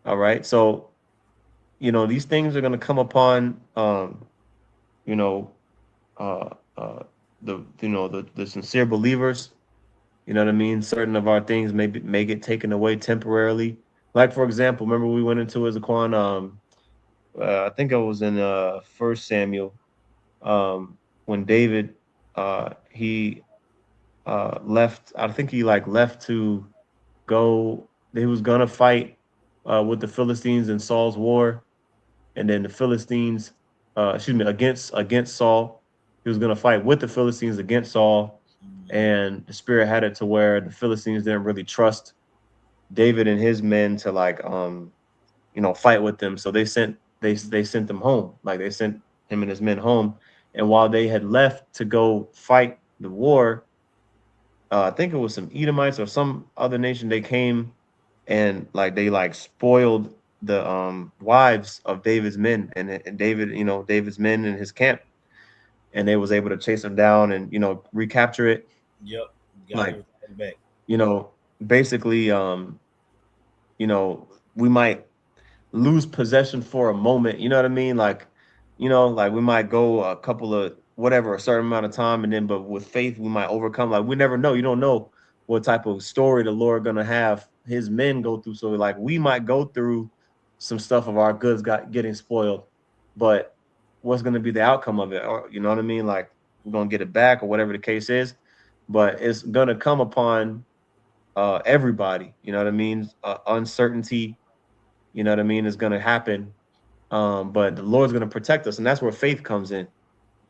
All right. So, these things are going to come upon, you know, uh, uh, the sincere believers. You know what I mean? Certain of our things may get taken away temporarily. Like, for example, remember we went into Zaquan, I think it was in First Samuel, when David, he left. I think he like left to go. He was gonna fight with the Philistines in Saul's war, and then the Philistines, excuse me, against Saul. He was gonna fight with the Philistines against Saul, and the Spirit had it to where the Philistines didn't really trust David and his men to like fight with them. So they sent them home. Like they sent him and his men home. And while they had left to go fight the war, I think it was some Edomites or some other nation. They came and like they like spoiled the wives of David's men and David, David's men in his camp, and they was able to chase them down and recapture it. Yep. Got Like, everything back. you know, basically, we might lose possession for a moment. You know what I mean? Like we might go a couple of whatever, a certain amount of time, and then but with faith we might overcome. Like we never know. You don't know what type of story the Lord gonna have his men go through. So like we might go through some stuff of our goods getting spoiled, but what's gonna be the outcome of it? Or you know what I mean? Like we're gonna get it back or whatever the case is, but it's gonna come upon everybody. You know what I mean? Uncertainty, you know what I mean, is going to happen. But the Lord's going to protect us, and that's where faith comes in.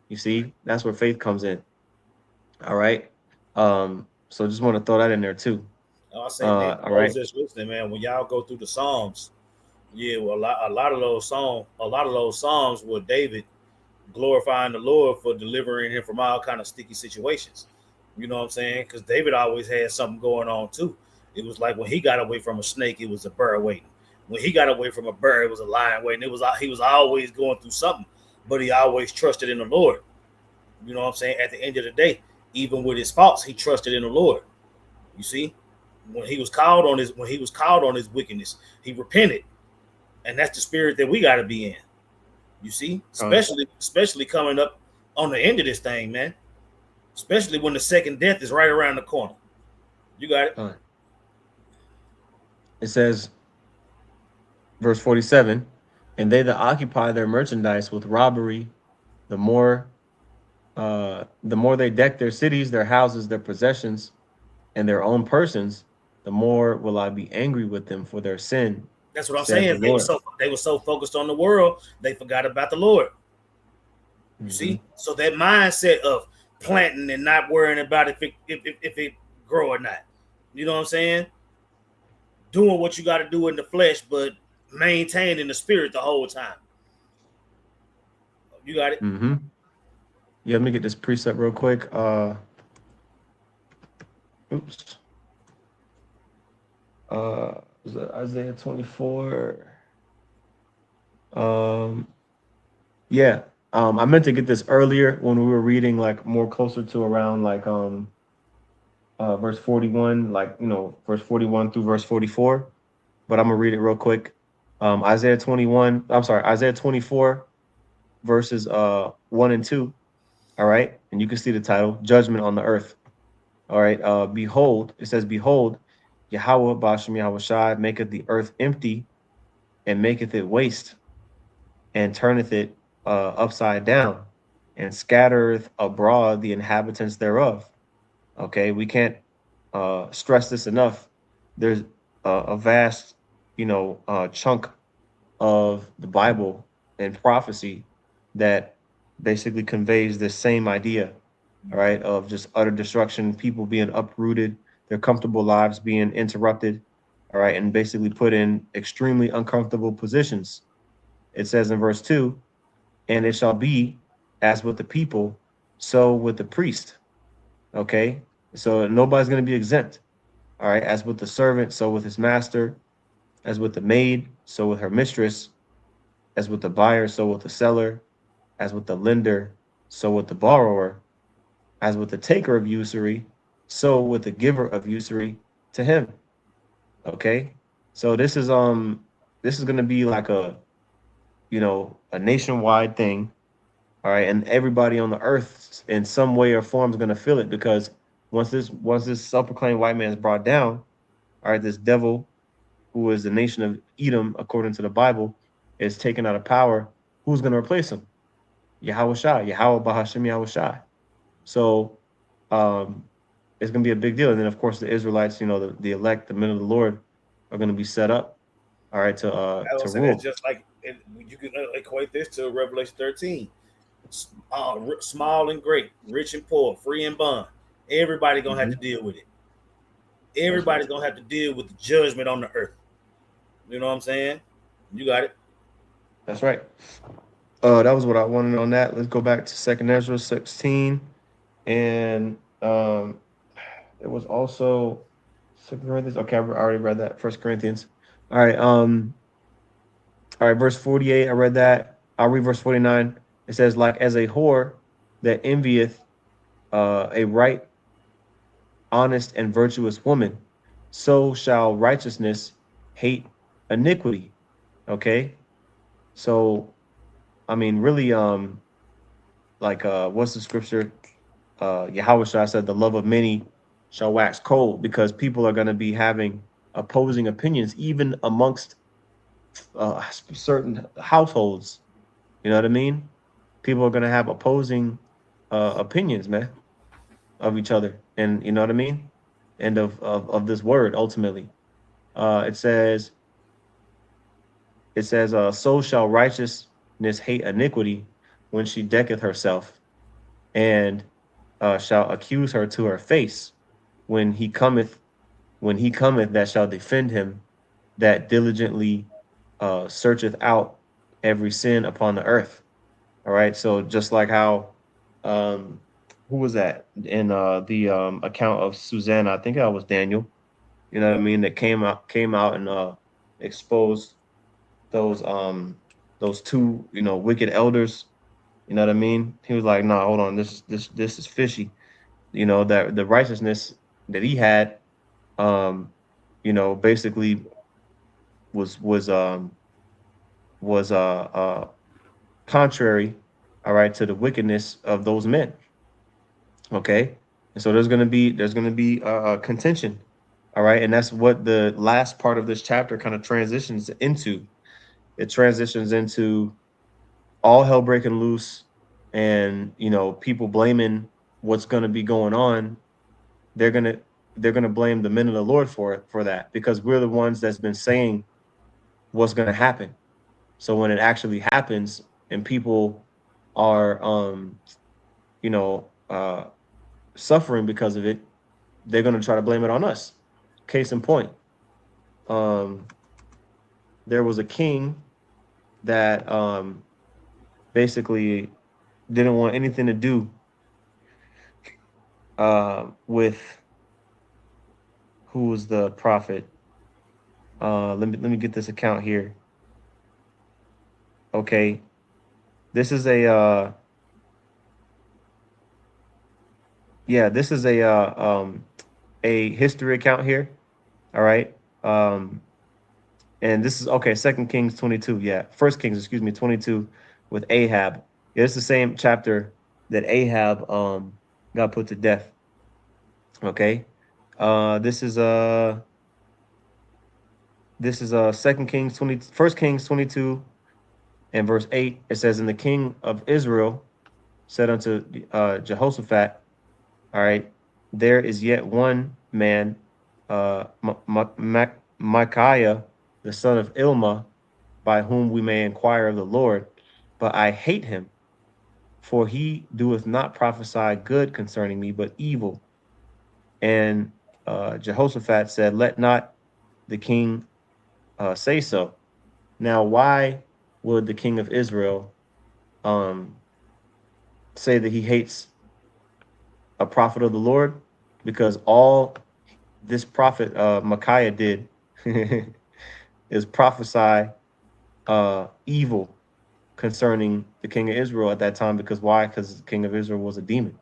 You see, that's where faith comes in. All right. So just want to throw that in there too. I say, Nick, All those right. that's listening, man, when y'all go through the Psalms, yeah, well, a lot of those Psalms were David glorifying the Lord for delivering him from all kind of sticky situations. You know what I'm saying? Because David always had something going on too. It was like when he got away from a snake, it was a bird waiting. When he got away from a bird, it was a lion waiting. He was always going through something, but he always trusted in the Lord. You know what I'm saying? At the end of the day, even with his faults, he trusted in the Lord. You see, when he was called on his wickedness, he repented, and that's the spirit that we got to be in. You see, especially coming up on the end of this thing, man. Especially when the second death is right around the corner. You got it. It says, verse 47, and they that occupy their merchandise with robbery, the more they deck their cities, their houses, their possessions, and their own persons, the more will I be angry with them for their sin, That's what I'm saith the saying. Lord. They were so focused on the world, they forgot about the Lord. You see, so that mindset of planting and not worrying about if it grow or not. You know what I'm saying? Doing what you got to do in the flesh, but maintaining the spirit the whole time. You got it. Mm-hmm. Yeah, let me get this precept real quick. Oops. Is that Isaiah 24? Yeah. I meant to get this earlier when we were reading like more closer to around like verse 41, like verse 41 through verse 44. But I'm gonna read it real quick. Isaiah 24, verses 1 and 2. All right, and you can see the title, Judgment on the Earth. All right, behold, it says, behold, Yahweh Bashem Yahweh Shai maketh the earth empty and maketh it waste and turneth it upside down and scattereth abroad the inhabitants thereof. Okay, we can't stress this enough. There's a vast, chunk of the Bible and prophecy that basically conveys this same idea, all right, of just utter destruction, people being uprooted, their comfortable lives being interrupted, all right, and basically put in extremely uncomfortable positions. It says in verse 2, and it shall be as with the people, so with the priest. Okay, so nobody's going to be exempt. All right, as with the servant, so with his master, as with the maid, so with her mistress, as with the buyer, so with the seller, as with the lender, So with the borrower, as with the taker of usury, so with the giver of usury to him. Okay. So this is gonna be like a nationwide thing. All right, and everybody on the earth in some way or form is gonna feel it because once this self-proclaimed white man is brought down, all right, this devil who is the nation of Edom, according to the Bible, is taken out of power. Who's gonna replace him? Yahweh Shai, Yahweh Bahashim Yahweh Shai. So um, it's going to be a big deal. And then, of course, the Israelites, the elect, the men of the Lord, are going to be set up, all right, I to don't say that's rule. just like you can equate this to Revelation 13. Small and great, rich and poor, free and bond. Everybody gonna have to Mhm. deal with it. That's right. Everybody's gonna have to deal with the judgment on the earth. You know what I'm saying? You got it. That's right. That was what I wanted on that. Let's go back to Second Ezra 16, and it was also Second Corinthians. Okay, I already read that. First Corinthians. All right. All right, verse 48, I read that. I'll read verse 49. It says, like as a whore that envieth a right, honest, and virtuous woman, so shall righteousness hate iniquity. Okay. So, I mean, really, what's the scripture? Yahweh Shai said, the love of many shall wax cold because people are going to be having opposing opinions, even amongst certain households. You know what I mean? People are gonna have opposing opinions, man, of each other, and you know what I mean, and of this word ultimately. Uh, it says so shall righteousness hate iniquity when she decketh herself, and shall accuse her to her face when he cometh that shall defend him that diligently searcheth out every sin upon the earth. All right. So just like how um who was that in the account of Susanna, I think that was Daniel, you know what I Yep. mean, that came out and exposed those those two, wicked elders, you know what I mean? He was like, "Nah, hold on, this is fishy." That the righteousness that he had basically was was contrary, all right, to the wickedness of those men. Okay, and so there's gonna be contention, all right, and that's what the last part of this chapter kind of transitions into. It transitions into all hell breaking loose, and people blaming what's gonna be going on. They're gonna they're gonna blame the men of the Lord for that because we're the ones that's been saying what's gonna happen. So when it actually happens and people are you know uh suffering because of it, they're going to try to blame it on us. Case in point, um, there was a king that basically didn't want anything to do with who was the prophet. Let me get this account here. Okay, this is a history account here. All right. Um, and this is okay. Second Kings 22. Yeah, First Kings, excuse me, 22 with Ahab. Yeah, it's the same chapter that Ahab got put to death. Okay, this is Second Kings 20, First Kings 22 and verse 8. It says, "And the king of Israel said unto Jehoshaphat, all right, there is yet one man, Micaiah, the son of Ilma, by whom we may inquire of the Lord, but I hate him, for he doeth not prophesy good concerning me, but evil." And Jehoshaphat said, "Let not the king say so." Now, why would the king of Israel um, say that he hates a prophet of the Lord? Because all this prophet Micaiah did is prophesy evil. concerning the king of Israel at that time. Because why? Because the king of Israel was a demon.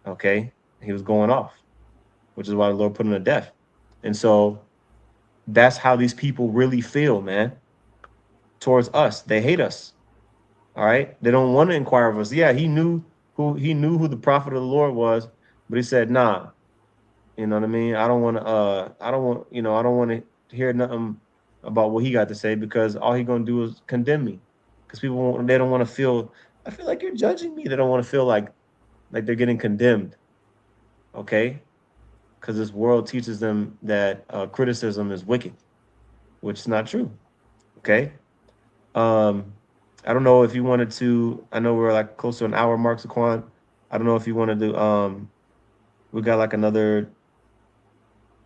Okay, he was going off, which is why the Lord put him to death. And so that's how these people really feel, man, towards us. They hate us. All right. They don't want to inquire of us. Yeah, he knew who the prophet of the Lord was, but he said, nah, you know what I mean? I don't want to hear nothing about what he got to say, because all he gonna do is condemn me. Because they don't want to feel, I feel like you're judging me. They don't want to feel like they're getting condemned. Okay. Because this world teaches them that criticism is wicked, which is not true. Okay. Um, I don't know if you wanted to. I know we're like close to an hour mark, Saquon. I don't know if you wanted to. We got like another,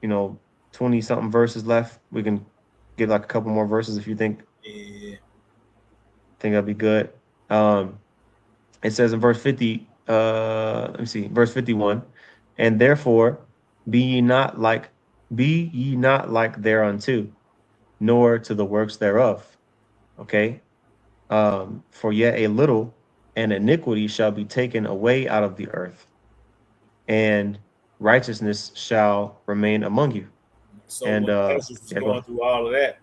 20 something verses left. We can get like a couple more verses if you think Yeah. that'd be good. Um, it says in verse 50. Let me see, verse 51. And therefore, be ye not like, thereunto, nor to the works thereof. Okay. For yet a little, and iniquity shall be taken away out of the earth, and righteousness shall remain among you. So And when Esdras was yeah, go going on. through all of that,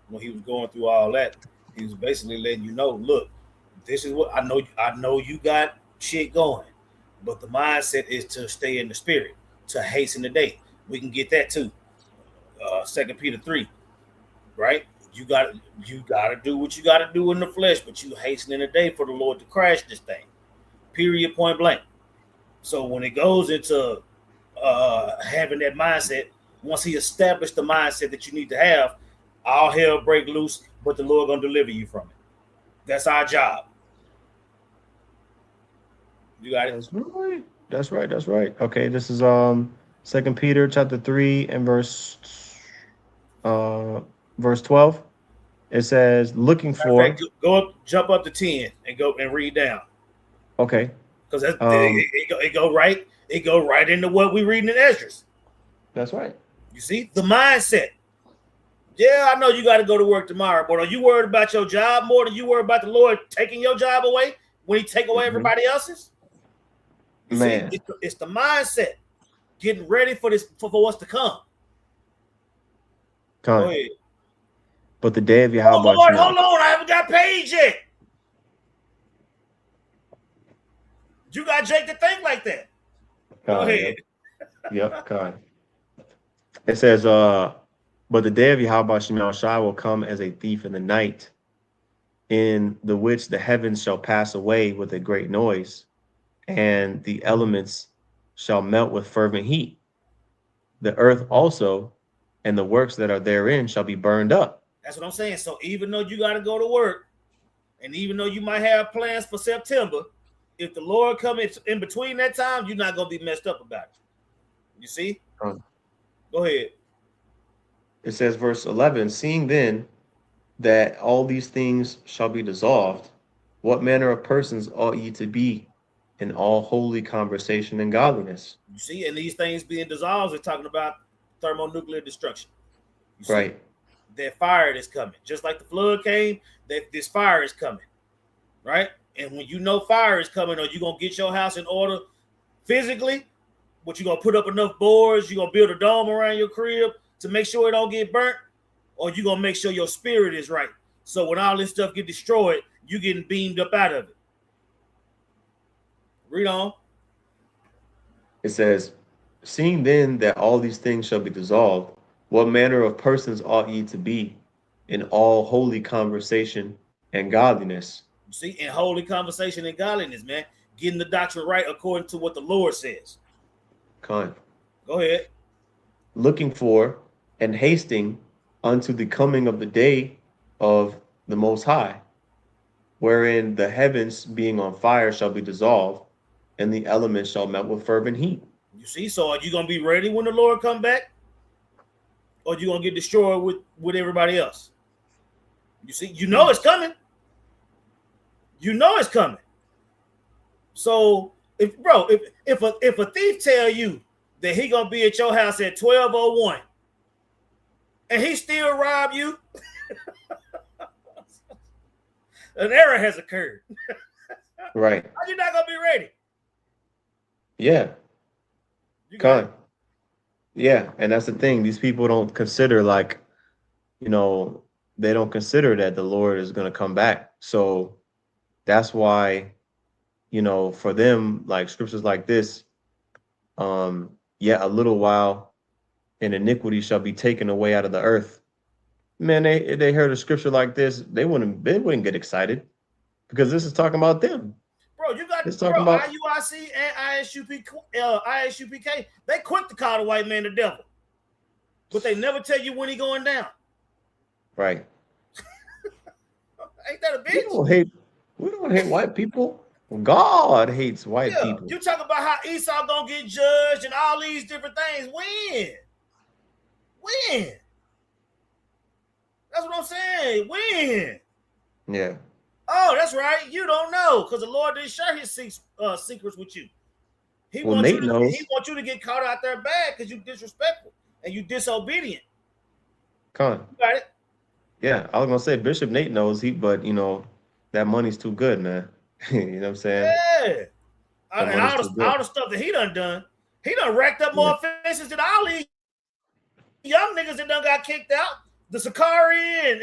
when he was going through all that, he was basically letting you know, look, this is what I know. I know you got shit going, but the mindset is to stay in the spirit, to hasten the day. We can get that too. 2 Peter 3, right? You got to do what you got to do in the flesh, but you hastening the day for the Lord to crash this thing. Period. Point blank. So when it goes into having that mindset, once he established the mindset that you need to have, all hell break loose, but the Lord gonna deliver you from it. That's our job. You got it. That's right. That's right. That's right. Okay, this is 2 Peter chapter 3 and uh verse 12. It says, looking Matter of fact, for. go up, jump up to 10, and go and read down, Okay. because Um, it go right. It go right into what we reading in Esdras. that's right. You see the mindset. Yeah, I know you got to go to work tomorrow, but are you worried about your job more than you worried about the Lord taking your job away when He take away Mhm. everybody else's? You see, Man, it's the mindset, getting ready for this for what's to come. Go con. ahead. But the day of Oh Yahweh Lord, Shemel. hold on, I haven't got paid yet. You got Jake to think like that. Go Con, ahead. yep. Yep, con. It says, but the day of Yahweh Shemel Shai will come as a thief in the night, in the which the heavens shall pass away with a great noise, and the elements shall melt with fervent heat. The earth also and the works that are therein shall be burned up. That's what I'm saying. So even though you got to go to work, and even though you might have plans for September, if the Lord comes in between that time, you're not gonna be messed up about it. You see? Go ahead. It says, verse 11, seeing then that all these things shall be dissolved, what manner of persons ought ye to be in all holy conversation and godliness? You see, and these things being dissolved is talking about thermonuclear destruction. You see, Right. that fire is coming, just like the flood came. That this fire is coming, right? And when you know fire is coming, are you gonna get your house in order physically? But you gonna put up enough boards? You gonna build a dome around your crib to make sure it don't get burnt, or you gonna make sure your spirit is right? So when all this stuff get destroyed, you getting beamed up out of it. Read on. It says, seeing then that all these things shall be dissolved, what manner of persons ought ye to be in all holy conversation and godliness? You see, in holy conversation and godliness, man, getting the doctrine right according to what the Lord says. Con. Go ahead. Looking for and hasting unto the coming of the day of the Most High, wherein the heavens being on fire shall be dissolved, and the elements shall melt with fervent heat. You see, so are you gonna be ready when the Lord come back, or you gonna get destroyed with everybody else? You see, you know it's coming. You know it's coming. So if a thief tell you that he gonna be at your house at 12:01 and he still rob you, An error has occurred. Right. How you not gonna be ready? Yeah. You got it. Yeah, and that's the thing. These people don't consider, like, they don't consider that the Lord is going to come back. So that's why, for them, like scriptures like this, yet a little while and iniquity shall be taken away out of the earth. Man, they heard a scripture like this, they wouldn't get excited because this is talking about them. Bro, you got It's talking about IUIC and ISUPK. They quick to call the white man the devil, but they never tell you when he going down. right. Ain't that a bitch? We don't hate white people. God hates white people. You talk about how Esau gonna get judged and all these different things. When? That's what I'm saying. When? Yeah. Oh, that's right. You don't know because the Lord didn't share his secrets with you. Nate knows. He wants you to get caught out there bad because you disrespectful and you disobedient. Come on. You got it? Yeah, I was gonna say Bishop Nate knows but that money's too good, man. You know what I'm saying? Yeah. And all the stuff that he done racked up more offenses than all these young niggas that done got kicked out. The Sakari and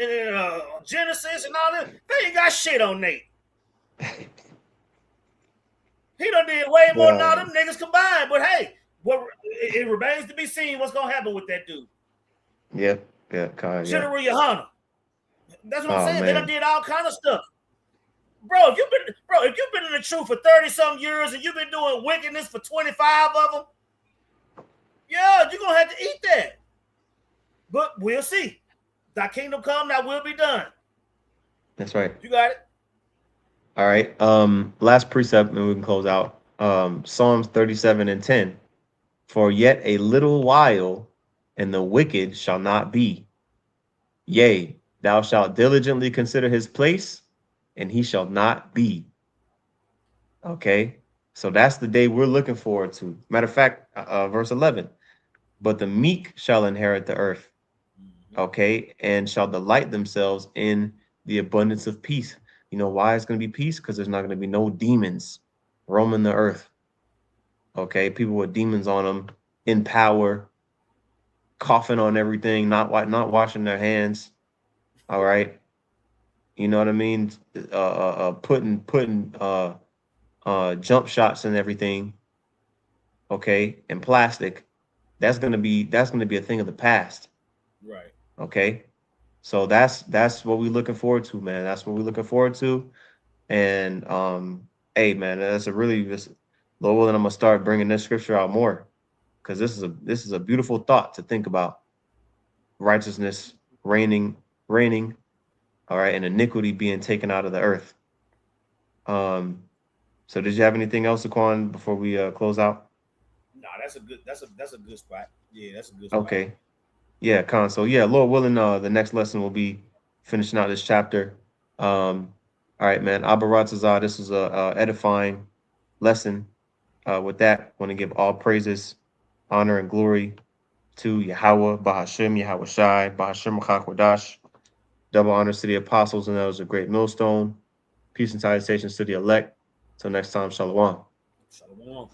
Genesis and all that. They ain't got shit on Nate. He done did way more than all them niggas combined. But hey, it remains to be seen what's gonna happen with that dude. Yep. Yeah, Kai. General Yohana. That's what I'm saying. Man. They done did all kind of stuff. Bro, if you've been in the truth for 30-some years and you've been doing wickedness for 25 of them, yeah, you're gonna have to eat that. But we'll see. Thy kingdom come, thy will be done. That's right. You got it. All right. Last precept, and we can close out. Psalms 37:10. For yet a little while, and the wicked shall not be. Yea, thou shalt diligently consider his place, and he shall not be. Okay, so that's the day we're looking forward to. Matter of fact, verse 11. But the meek shall inherit the earth. Okay, and shall delight themselves in the abundance of peace. You know why it's going to be peace? Because there's not going to be no demons roaming the earth. Okay, people with demons on them, in power, coughing on everything, not washing their hands. All right, you know what I mean? Putting jump shots and everything. Okay, and plastic. That's gonna be a thing of the past. Right. Okay, so that's what we're looking forward to, man. That's what we're looking forward to. And hey, man, that's Lord willing, I'm gonna start bringing this scripture out more, because this is a beautiful thought to think about. Righteousness reigning, all right, and iniquity being taken out of the earth. So did you have anything else, Aquan, before we close out? No, that's a good spot. Yeah, that's a good spot. Okay. Yeah, Con. So yeah, Lord willing, the next lesson will be finishing out this chapter. All right, man. Abaratazah, this is a edifying lesson. With that, I want to give all praises, honor, and glory to Yahweh, Bahashem, Yahweh Shai, Bahashem Chakwadash. Double honors to the apostles and those of great Millstone. Peace and salutations to the elect. Till next time, Shalom. Shalom.